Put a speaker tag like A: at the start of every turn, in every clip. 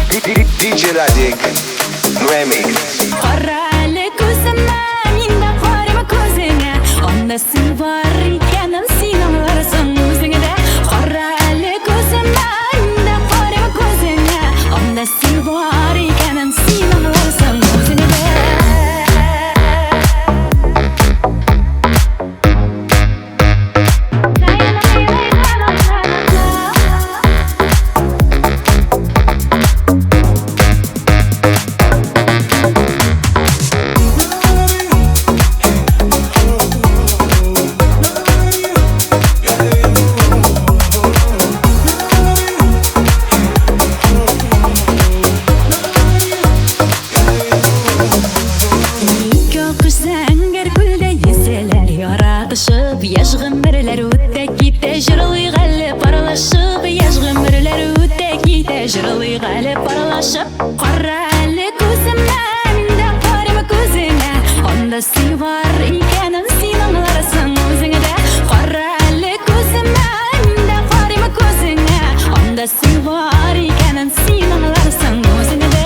A: DJ Radik Remix.
B: Qarali ko'zimni, menda qarama ko'zingga. Onda sen bor ekanim, sen anglarsan o'zingda. Qarali ko'zimni, menda qarama ko'zingga. Onda sen bor ekanim, sen anglarsan o'zingda. Яшьгым берләр үтә китә, җырлый галеп аралашып. Яшьгым берләр үтә китә, җырлый галеп аралашып. Кара әле күземне, миндә карама күзеңә. Анда син бар икәнен, син аңларсың үзеңдә. Кара әле күземне, миндә карама күзеңә. Анда син бар икәнен, син аңларсың үзеңдә.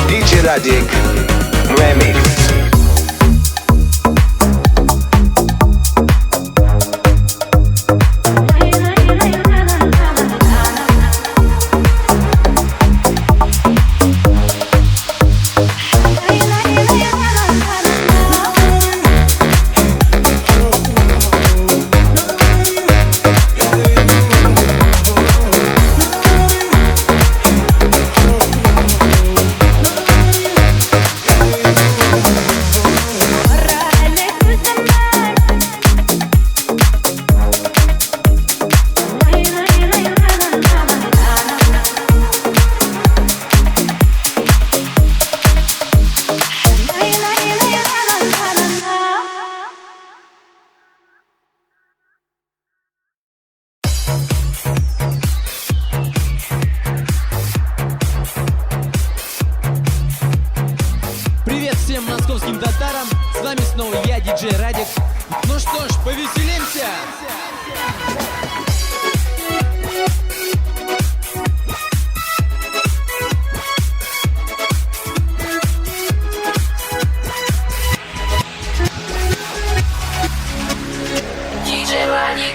A: DJ Radik Remix.
C: Привет всем московским татарам, с вами снова я, диджей Радик. Ну что ж, повеселимся!
B: Диджей Радик.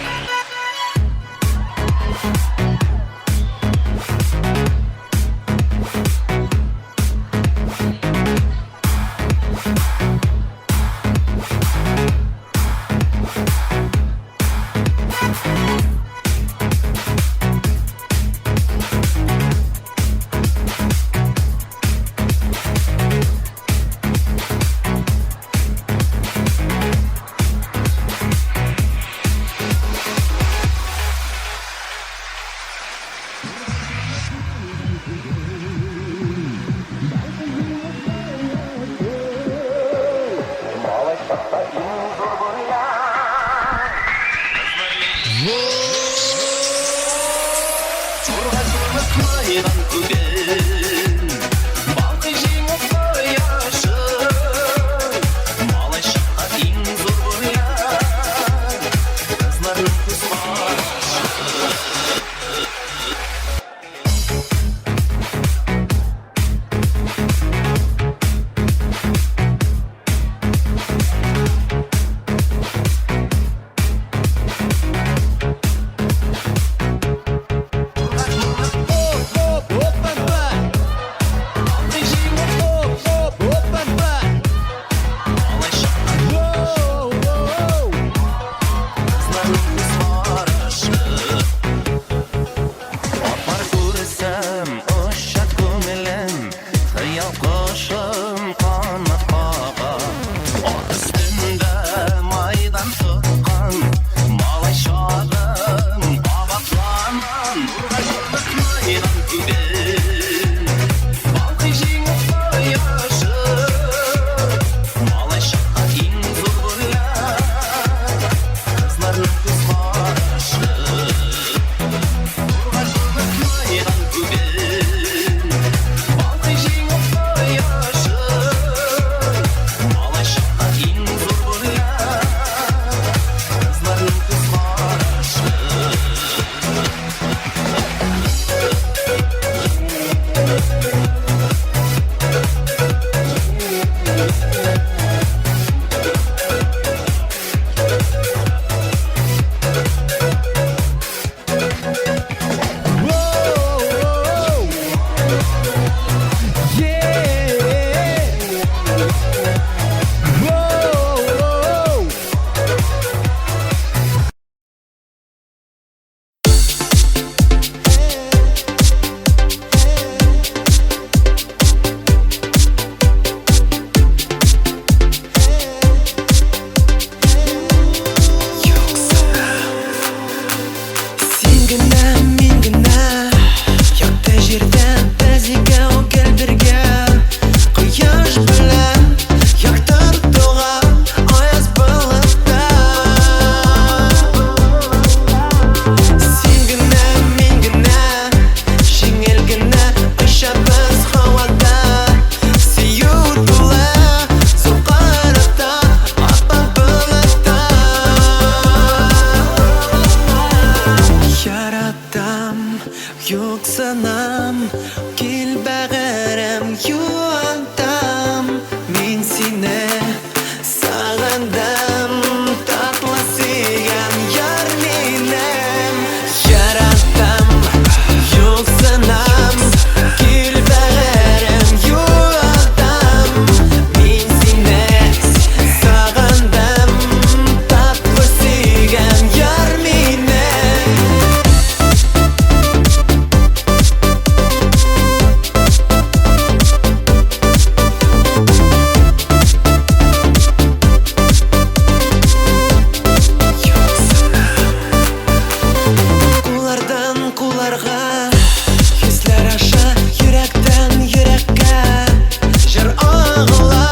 D: ағыла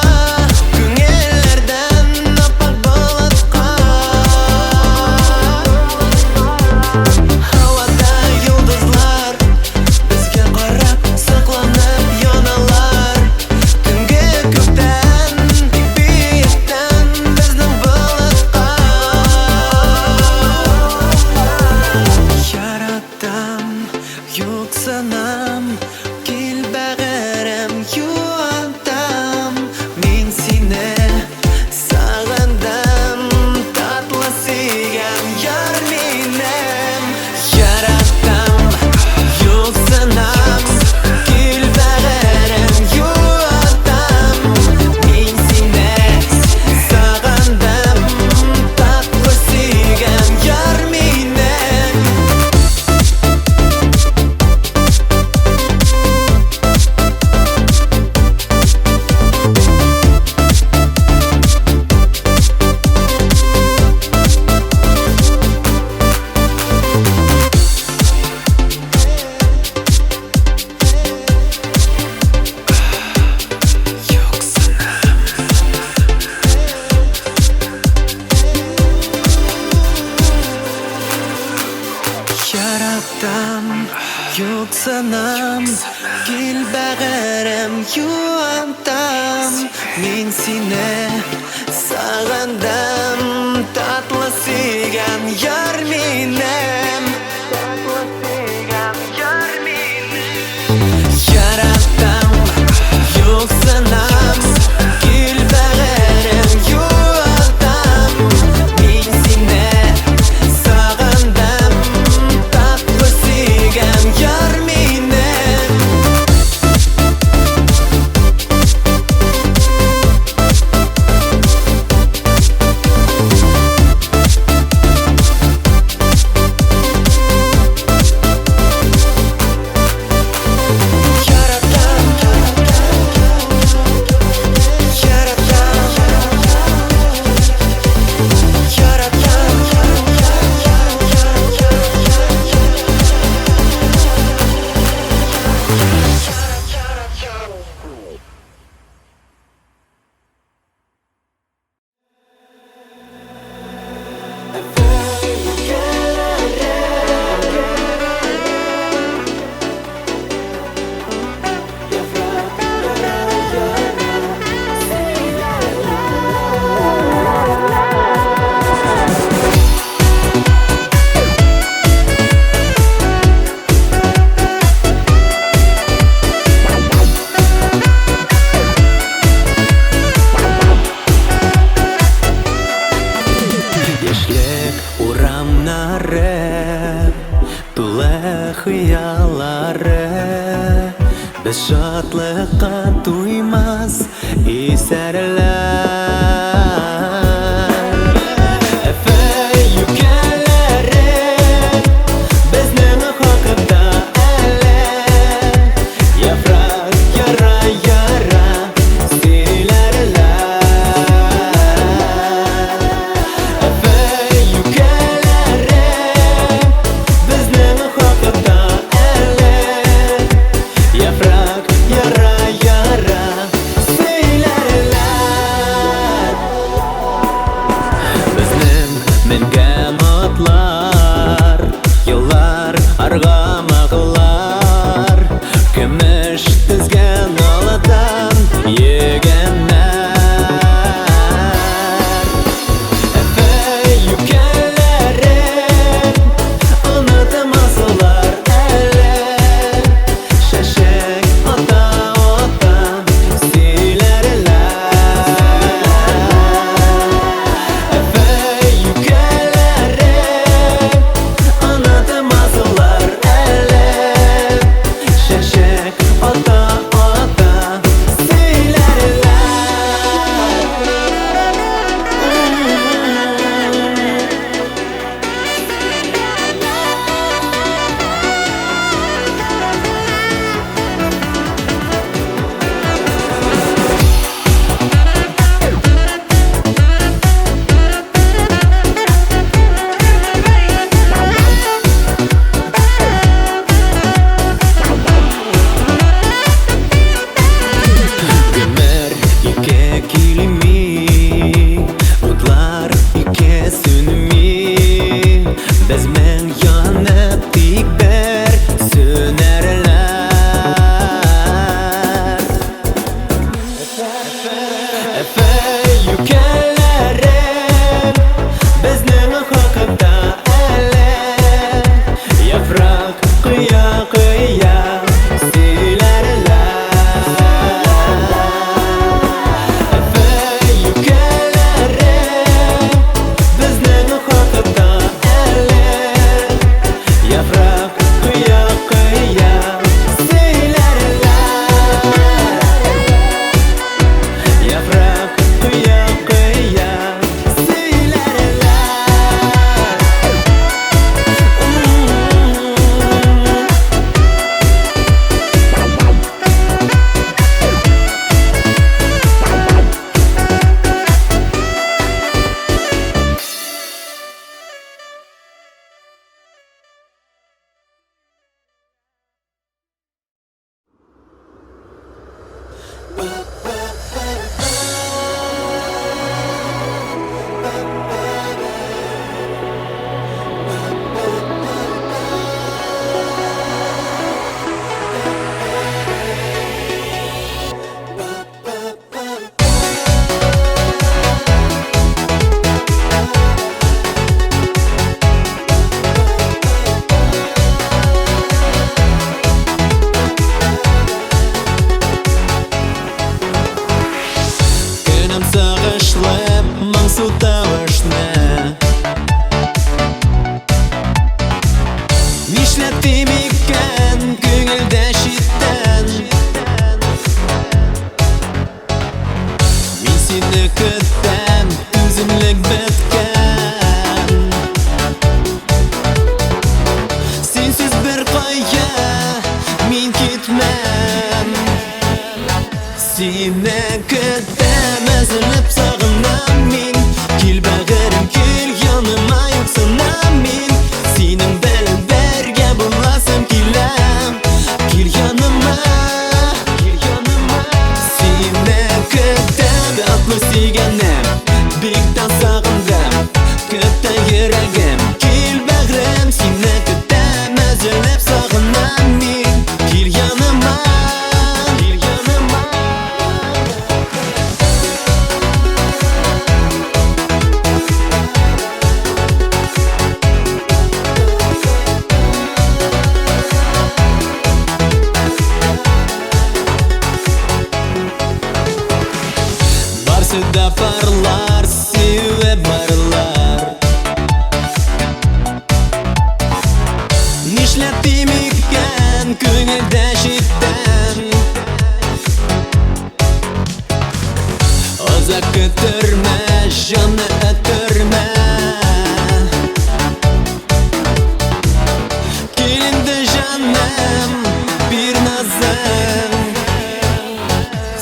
D: күңелләрдән аппақ болытқа. Һавада йолдызлар безгә карап сокланып яналар. Төнге күктән, бик биектән безнең болытка. Яратам, юксынам, кил бәгәрем, юантам. Мин сине сагындым, татлы сөйгән яр минем. Яратам, юксынам, кил бәгәрем, юантам. Мин сине сагындым, татлы сөйгән яр минем. Яратам, юксынам, кил бәгәрем, юантам. Мин сине сагындым, татлы сөйгән яр минем. Яратам, юксынам, кил бәгәрем, юантам. Мин сине сагындым, татлы сөйгән яр минем. Яшьлек урамнары, тулы хыяллары. Без шатлыкка туймас исәрләр. Эфе юкәләре безнең хакында әле. Яфрак яра яра сөйләрләр. Эфе юкәләре безнең хакында әле. Яфрак яра яра сөйләрләр. ülkelerim bizning haqida әле яфрак кыя-кыя сөйләрләр Әфәй ülкelerim bizning haqida әле яфрак кыя-кыя Яфрак кыя-кыя сөйләрләр Көнем сагышлы, моңсу тавышны Нишләтим икән күңелдә читтән Мин сине көтәм, түземлек беткән Синсез бер кая мин китмәм Сине көтәм, әзерләп сагынам мин Кил бәгырем, кил яныма, юксынам мин Синең белән бергә буласым киләм Кил яныма Сине көтәм, атлы сөйгәнем Бик тә сагындым, көтә йөрәгем Кил бәгырем, сине көтәм, әзерләп сагынам мин Кил яныма Барсы да парлар, сөюе барлар Нишләтим икән күңелдә читтән Озак көтөрмә, җанны әтөрмә Кил инде җаным, бир назым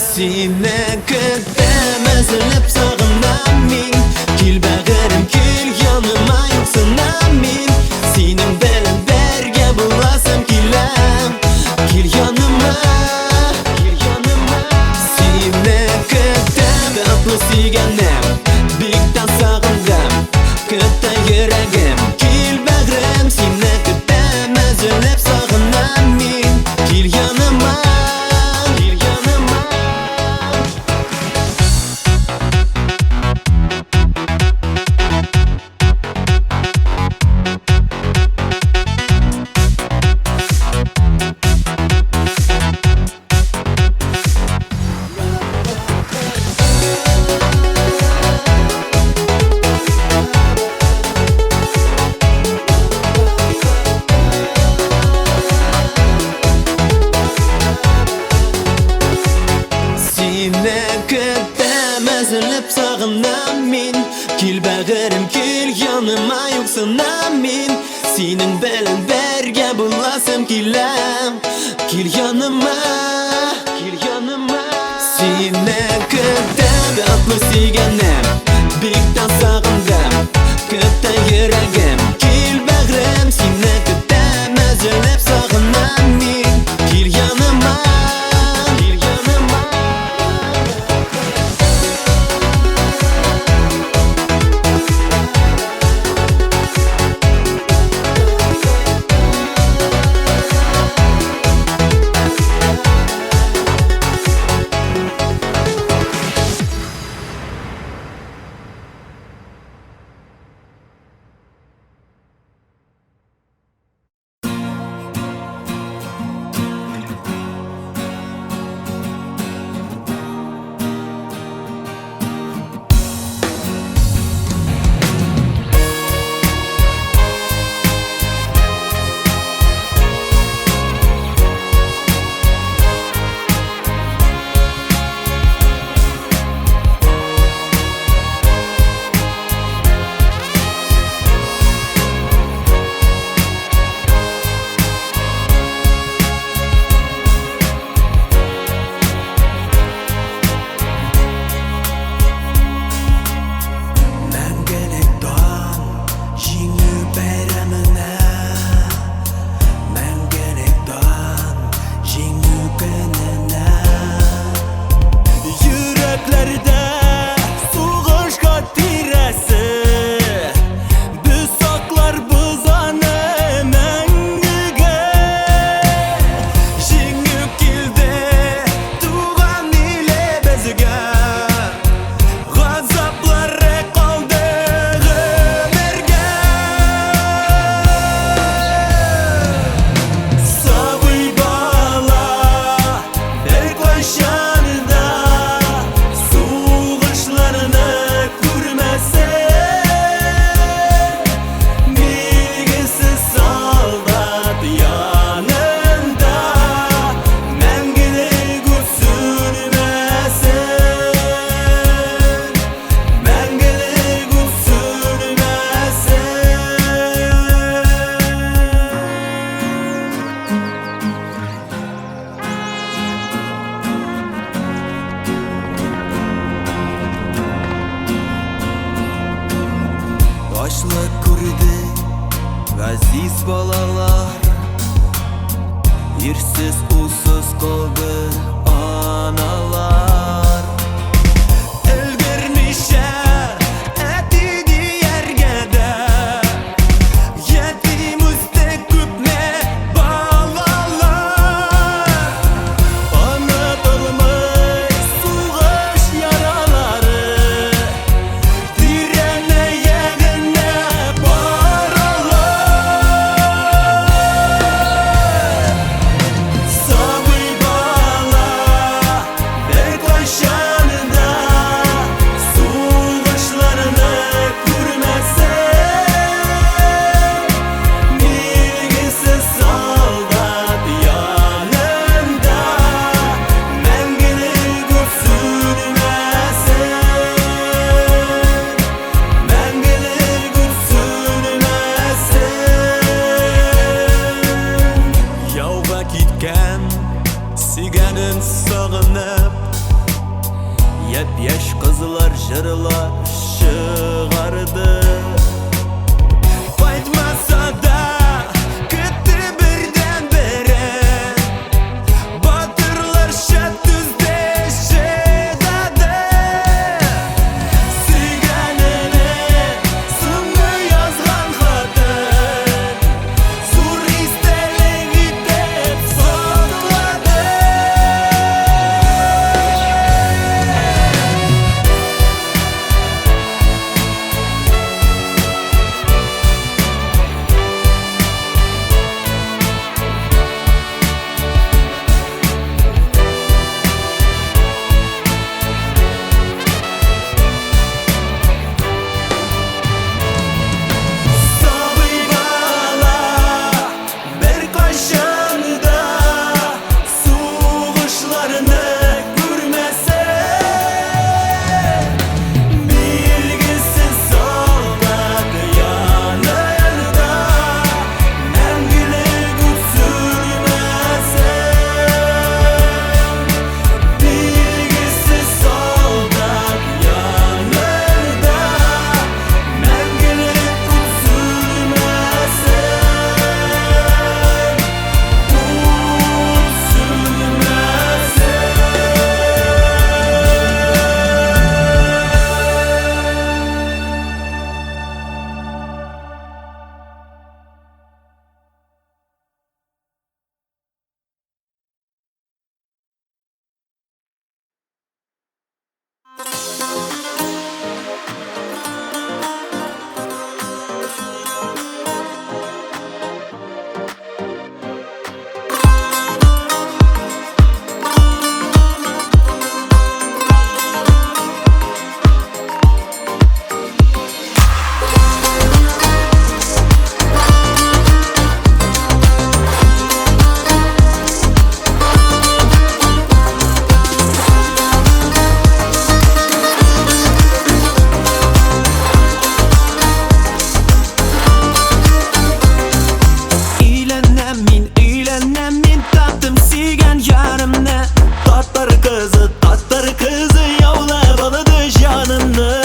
D: Сине көтәм, әзерләп сагынам мин Кил бәгырем, кил яныма, юксынам мин Синең белән бергә буласым киләм Кил яныма Сине көтәм, атлы сөйгәнем Бик тә сагындым, көтә йөрәгем Кил бәгырем, сине көтәм, әзерләп сагынам мин Кил яныма Сине көтәм, әзерләп сагынам мин Кил бәгырем, кил яныма, юксынам мин Синең белән бергә буласым киләм Кил яныма Сине көтәм, атлы сөйгәнем Бик тә сагындым, көтә йөрәгем Кил бәгырем, сине көтәм, әзерләп сагынам мин Кил яныма Aziz balalar, irsiz usuz kaldı analar. Elvermişe etidi yergede, yetimizde küpme balalar. Anadolu'muz soğuş yaraları, direne yerine paralar. Sabır bala ver başında, soğuşlarını kurmazsan, bilgisiz soldat yanında, mengili güçsünmesin, mengili güçsünmesin. Yauga gitken siganin sağınıp, yep-yaş kızlar jırlar çıgardı. Baytmasa da gitti birden beri, batırlar şat düzde şedadı. Siganini sımı yazgan kadın, sur isteling gidip sakladı. Sabır bala ver kaşında, soğuşlarını görmesen, bilgisiz soldat yanında, mengili güçsünmesin, bilgisiz soldat yanında, mengili Eğlennem min tattım sigen yarımne, tatları kızı yavla baladı canını.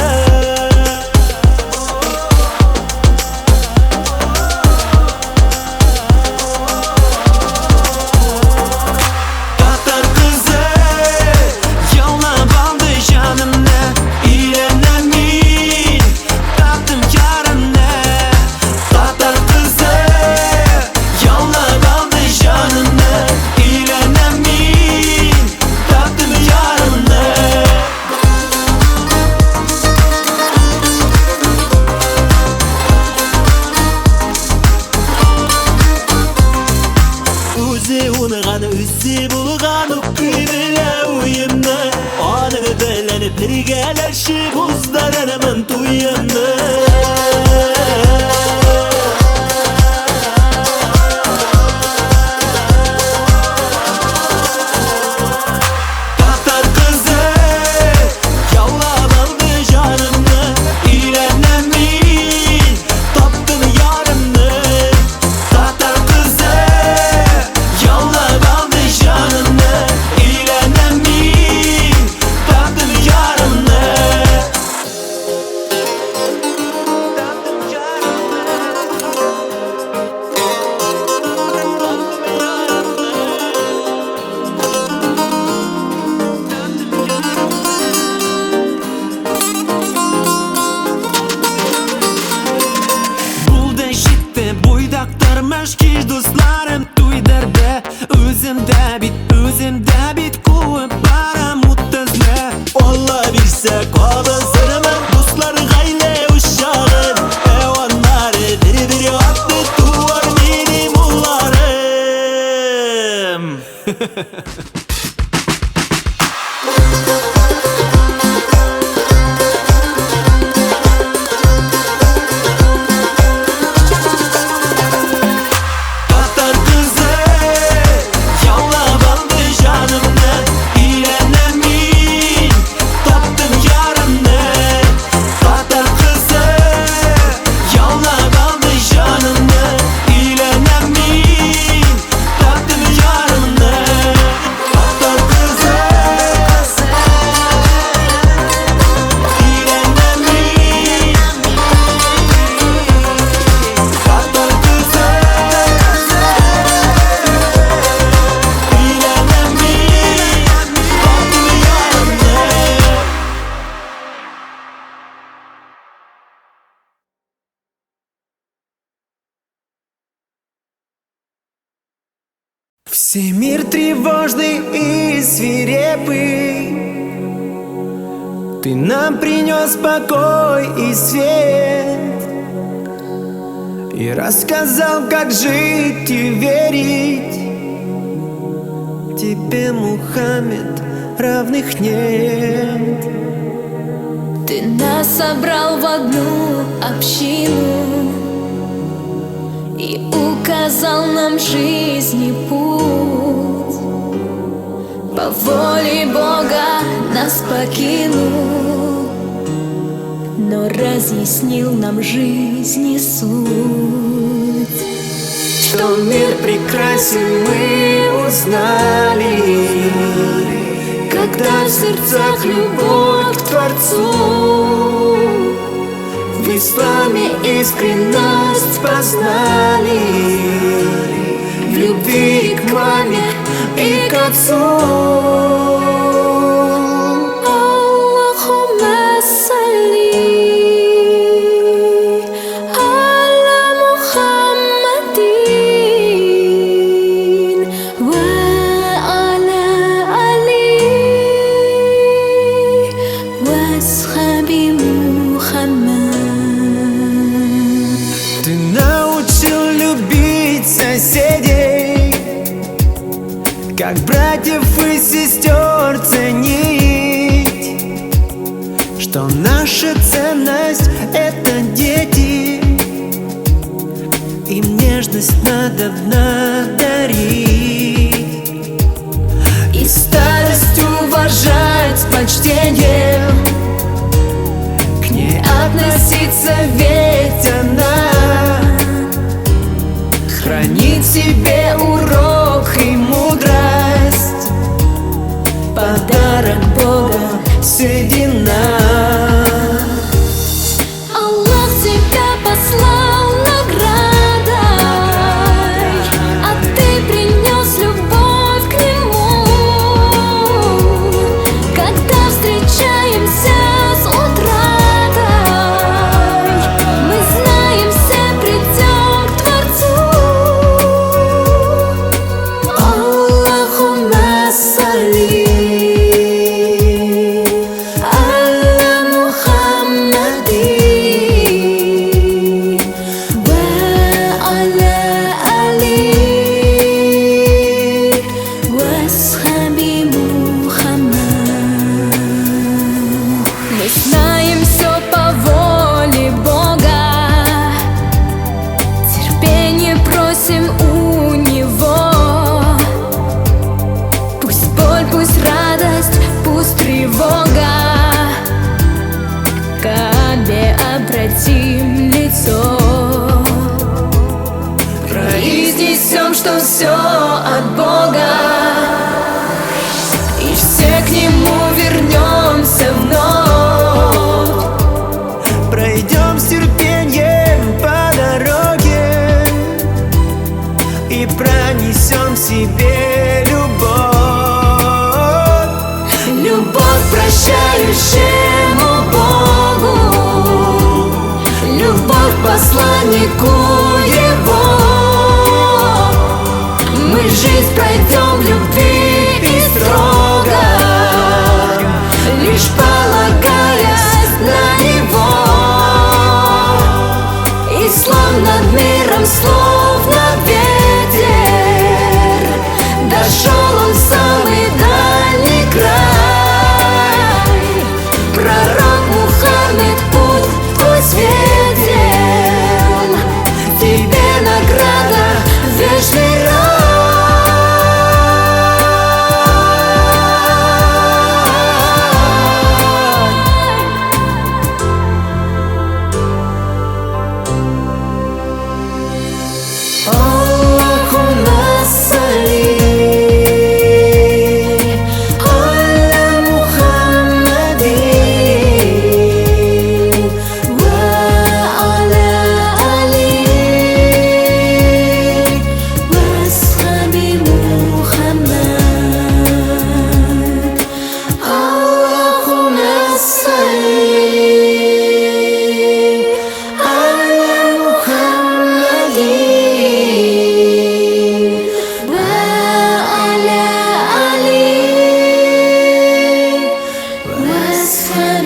D: Tatlar kızı yavla baladı canını, eğlennem min tattım yarımne, tatlar kızı yavla baladı canını, eğlennem min tattım yarımne. Uzi unğan üzi bulğan ukibile uyumna, anı belenip birgeleşip uzlarınımın tuyumna. Tatlar kızı yavla baldı canını, eğlennem min tattım yarımını. Tatlar kızı yavla baldı canını, eğlennem min tattım yarımını. Tattım yarımını. Tatar kızı yallab aldı canımı, İğrenemin taptım yarımı. Tatar kızı yallab aldı canımı, İğrenemin taptım yarımı. Tatar kızı İğrenemin Tatar kızı Все мир тревожный и свирепый, ты нам принес покой и свет, и рассказал, как жить и верить. Тебе, Мухаммед, равных нет.
B: Ты нас собрал в одну общину и указал нам жизни путь. По воле Бога нас покинул, но разъяснил нам жизни суть.
D: Что мир прекрасен, мы узнали,
B: Когда в сердцах любовь к Творцу,
D: в исламе искренность познали, в любви к маме и к отцу.
B: Аллахумма салли аля Мухаммадин ва аля али ва асхаби Мухаммад.
D: Ты научил любить соседей, как братьев и сестер ценить, что наша ценность — это дети, им нежность надо дарить, и старость уважать с почтением, к ней относиться, ведь она хранит в себе урок и мудрость, подарок Бога среди нас.
B: Аллах тебя послал наградой, а ты принес любовь к Нему. Когда встречаемся с утратой, мы знаем, все придем к Творцу. Аллахумма салли аля Мухаммадин ва аля али ва асхаби Мухаммад. Мы знаем все по воле Бога, терпение просим у Него. Пусть боль, пусть радость, пусть тревога, к Каабе обратим лицо.
D: Произнесем, что все от Бога, и все к Нему вернемся вновь. Пройдем с терпением по дороге и пронесем в себе любовь. Любовь к прощающему Богу, любовь к посланнику Его. Мы жизнь пройдем в любви и строго, лишь полагаясь на Него. Ислам над миром словно ветер, дошел он сам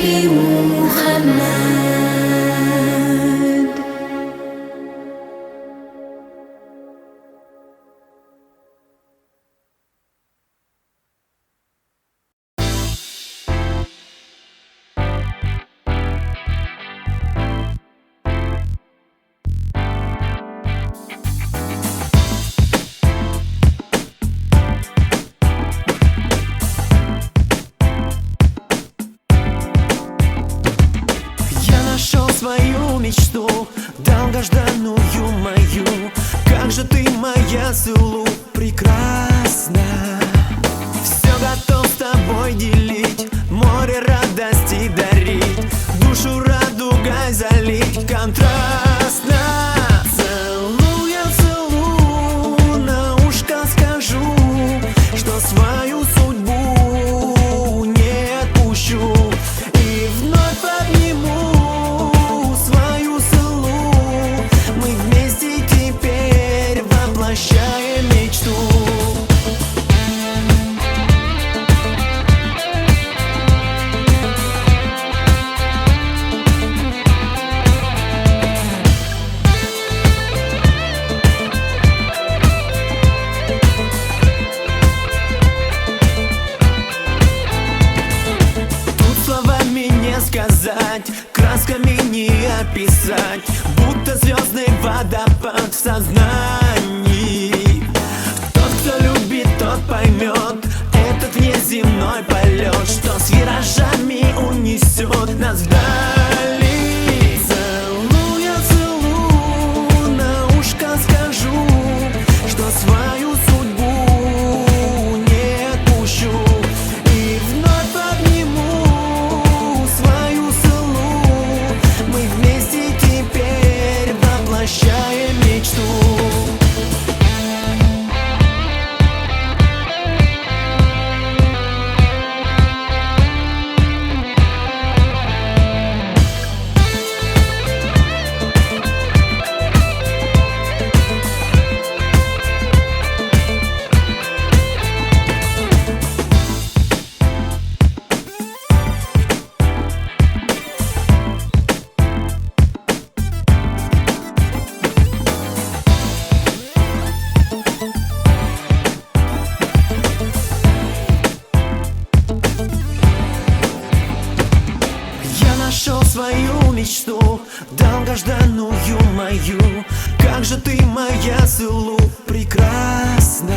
D: Наби Мухаммад.
E: Я нашел свою мечту, долгожданную мою. Как же ты, моя Сулу, прекрасна. Все готов с тобой делить, море радости дарить, душу радугой залить контрастно. Целуя, целую, на ушко скажу, что свою судьбу не отпущу. И вновь обниму свою Сулу, мы вместе теперь воплощаем мечту. Тут словами не сказать, красками не описать, будто звездный водопад в сознании. Тот, кто любит, тот поймет этот внеземной полет, что с виражами унесет нас вдали. Целуя, целую, на ушко скажу, что свою судьбу не отпущу. И вновь обниму свою Сулу, мы вместе теперь воплощаем мечту. Я нашел свою мечту, долгожданную мою. Как же ты, моя Сулу, прекрасна.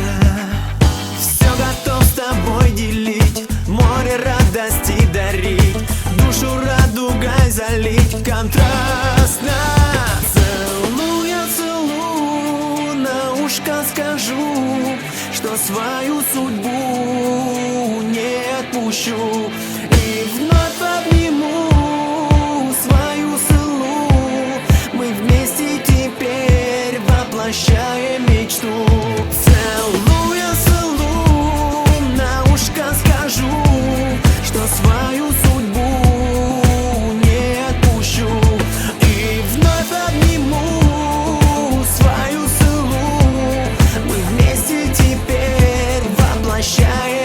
E: Все готов с тобой делить, море радости дарить, душу радугой залить контрастно. Целуя, целую, на ушко скажу, что свою судьбу не отпущу. И вновь обниму свою Сулу, мы вместе теперь воплощаем мечту. Целуя, целую, на ушко скажу, что свою судьбу не отпущу. И вновь обниму свою Сулу, мы вместе теперь воплощаем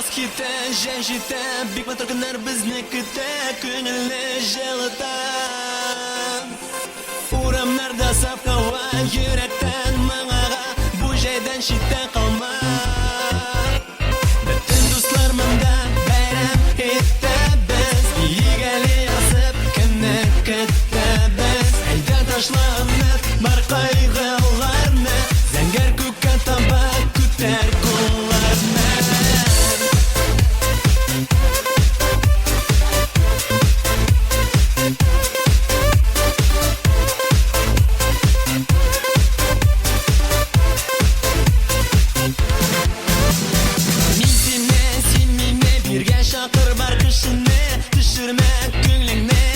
E: Яз ките, жән жите, бик матур күннәр безнекедә, күңелне җылыта. Урамнарда саф һава, йөрәктән моңага, бу җәйдән читтә калма. Бөтен дуслар монда бәйрәм итәбез, игәле язып кемне көтәбез. Әйдә ташла өмет, бар кайгыларны, зәңгәр күккә таба күтәр кулларны. Шақыр бар кешене, төшермә күңлеңне.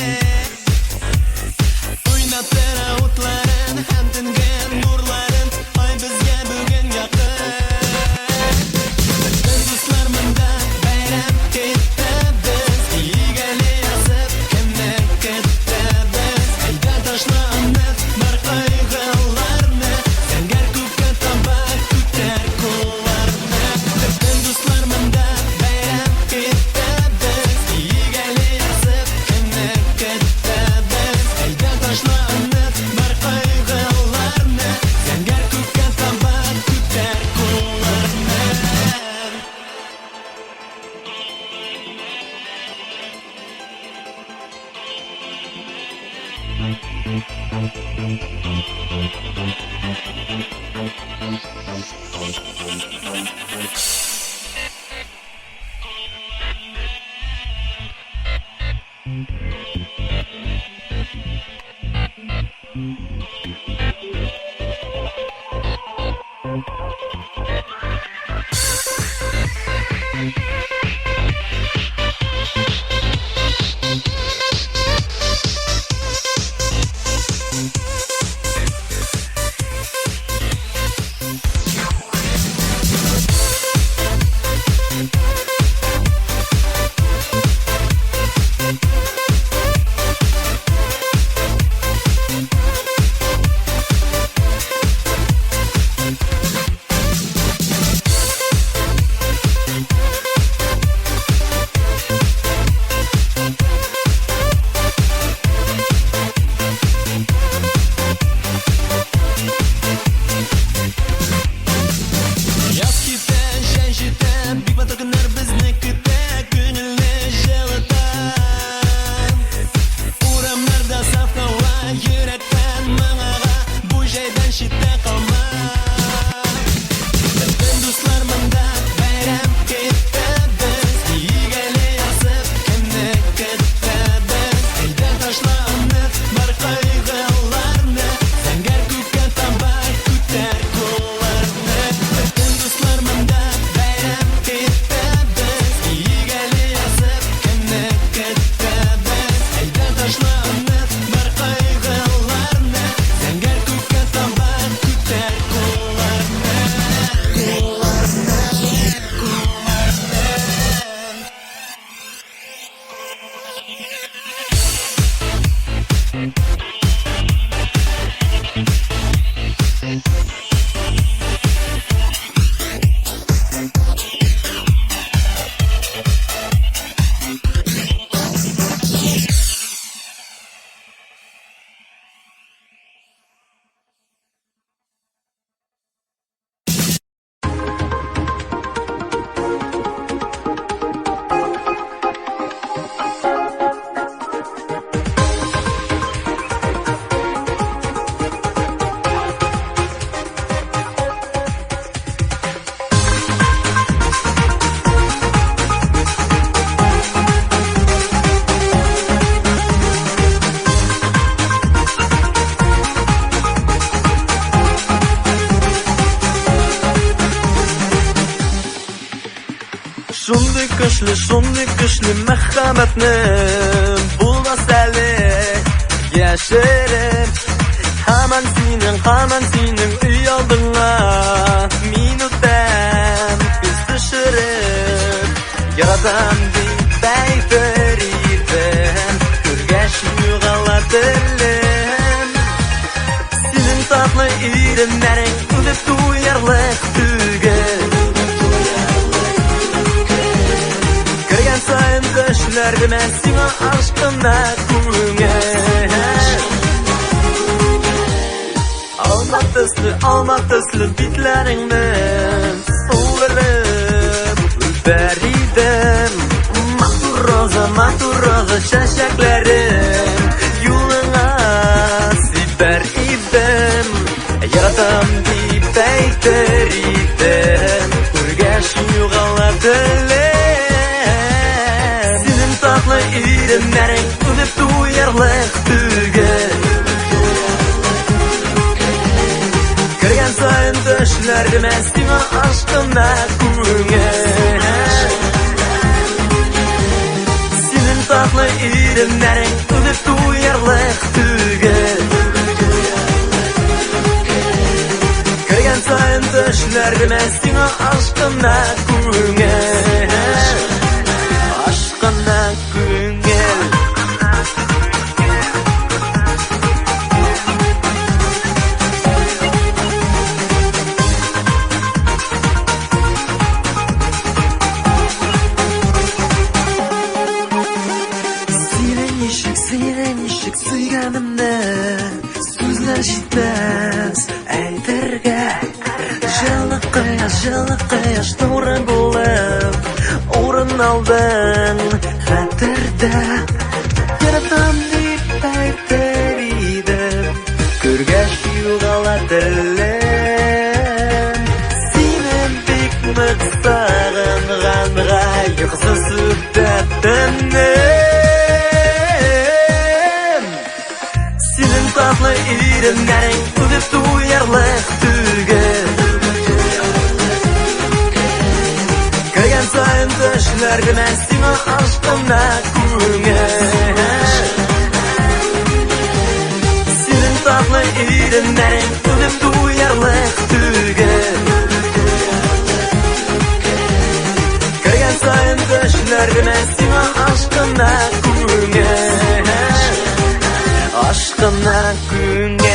E: Уйнатыр утларын һәм төнгә нурларын, ай безгә бүген якын. Бөтен дуслар монда бәйрәм итәбез, игәле язып кемне көтәбез. Әйдә ташла өмет, бар кайгыларны, зәңгәр күккә таба күтәр кулларны. Бөтен дуслар монда бәйрәм итәбез, игәле язып кемне көтәбез. Әйдә ташла өмет, бар кайгыларны, зәңгәр күккә таба күтәр кулларны. Яз ките, жән жите, бик матур күннәр безнекедә, күңелне җылыта. Урамнарда саф һава, йөрәктән моңага, бу җәйдән читтә калма. Бөтен дуслар монда бәйрәм итәбез, игәле язып кемне көтәбез. Әйдә ташла өмет, бар кайгыларны, зәңгәр күккә таба күтәр кулларны. Бөтен дуслар монда бәйрәм итәбез, игәле язып кемне көтәбез. Әйдә ташла өмет, бар кайгыларны, зәңгәр күккә таба күтәр кулларны.
F: Шундый көчле мәхәббәтне булмас әле яшереп. Һаман синең өй алдыңа мин үтәм күз төшереп. Яратам дип әйтер идем, күргәч югала телем. Синең татлы иреннәрең үтеп туярлык түгел. Düşlerdim sina aşkına күңел Almatıslı bitleringden Uğurlup öperidim Matur roza çeşeklerim Yoluna siper idim Yaratam deyip beyter idim Urgeş yuğalar dilim Senin tatlı irimlerin Ödüp duyarlık tügel Kırgan sayın düşlerdim sina aşkına күңел Senin tatlı irimlerin Ödüp duyarlık tügel Kırgan sayın düşlerdim sina aşkına күңел Aşkına күңел Seni nişik suyganimda Sözler жетмес әйтергә Жылы қияш Тоғры болып Орын алдың Хәтердә Яратам дип әйтер идем Күргәч югала телем Синен бик нык сагынганга Йоксыз үтәтенем Senin tatlı irimlerin Ödüp duyarlık tügel Kırgan sayın düşlerdim sina aşkına күңел Senin tatlı irimlerin Ödüp duyarlık tügel Kırgan sayın düşlerdim sina aşkına күңел Aşkına күңел